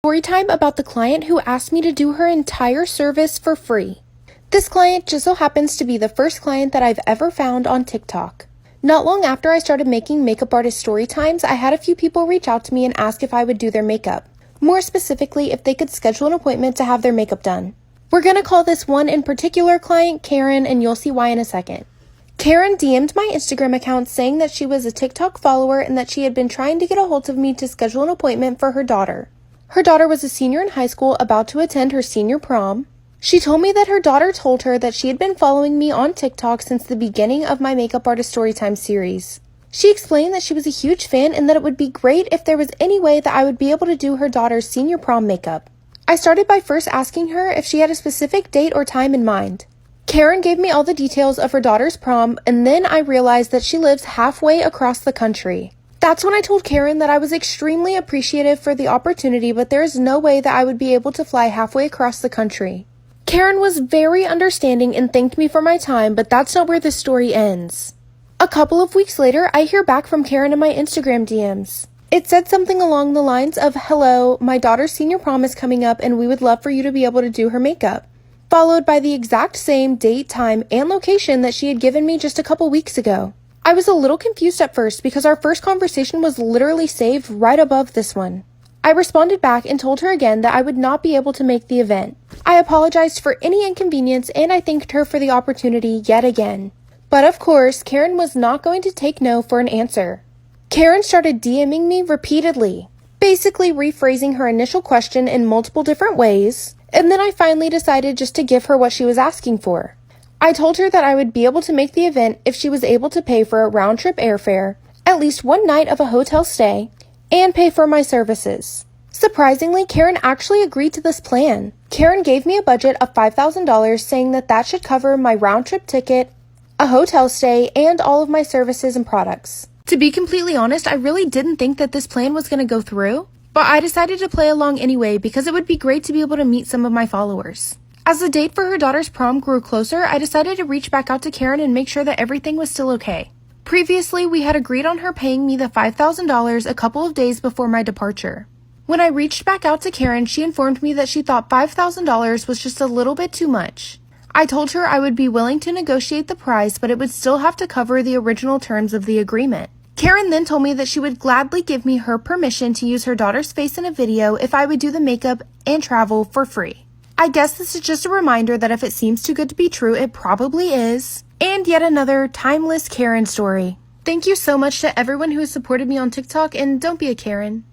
Story time about the client who asked me to do her entire service for free. This client just so happens to be the first client that I've ever found on TikTok. Not long after I started making makeup artist story times, I had a few people reach out to me and ask if I would do their makeup. More specifically, if they could schedule an appointment to have their makeup done. We're gonna call this one in particular client Karen, and you'll see why in a second. Karen DM'd my Instagram account saying that she was a TikTok follower and that she had been trying to get a hold of me to schedule an appointment for her daughter. Her daughter was a senior in high school about to attend her senior prom. She told me that her daughter told her that she had been following me on TikTok since the beginning of my Makeup Artist Storytime series. She explained that she was a huge fan and that it would be great if there was any way that I would be able to do her daughter's senior prom makeup. I started by first asking her if she had a specific date or time in mind. Karen gave me all the details of her daughter's prom, and then I realized that she lives halfway across the country. That's when I told Karen that I was extremely appreciative for the opportunity, but there is no way that I would be able to fly halfway across the country. Karen was very understanding and thanked me for my time, but that's not where the story ends. A couple of weeks later, I hear back from Karen in my Instagram DMs. It said something along the lines of, "Hello, my daughter's senior prom is coming up and we would love for you to be able to do her makeup," followed by the exact same date, time, and location that she had given me just a couple weeks ago. I was a little confused at first because our first conversation was literally saved right above this one. I responded back and told her again that I would not be able to make the event. I apologized for any inconvenience and I thanked her for the opportunity yet again. But of course, Karen was not going to take no for an answer. Karen started DMing me repeatedly, basically rephrasing her initial question in multiple different ways, and then I finally decided just to give her what she was asking for. I told her that I would be able to make the event if she was able to pay for a round-trip airfare, at least one night of a hotel stay, and pay for my services. Surprisingly, Karen actually agreed to this plan. Karen gave me a budget of $5,000, saying that that should cover my round-trip ticket, a hotel stay, and all of my services and products. To be completely honest, I really didn't think that this plan was going to go through, but I decided to play along anyway because it would be great to be able to meet some of my followers. As the date for her daughter's prom grew closer, I decided to reach back out to Karen and make sure that everything was still okay. Previously, we had agreed on her paying me the $5,000 a couple of days before my departure. When I reached back out to Karen, she informed me that she thought $5,000 was just a little bit too much. I told her I would be willing to negotiate the price, but it would still have to cover the original terms of the agreement. Karen then told me that she would gladly give me her permission to use her daughter's face in a video if I would do the makeup and travel for free. I guess this is just a reminder that if it seems too good to be true, it probably is. And yet another timeless Karen story. Thank you so much to everyone who has supported me on TikTok, and don't be a Karen.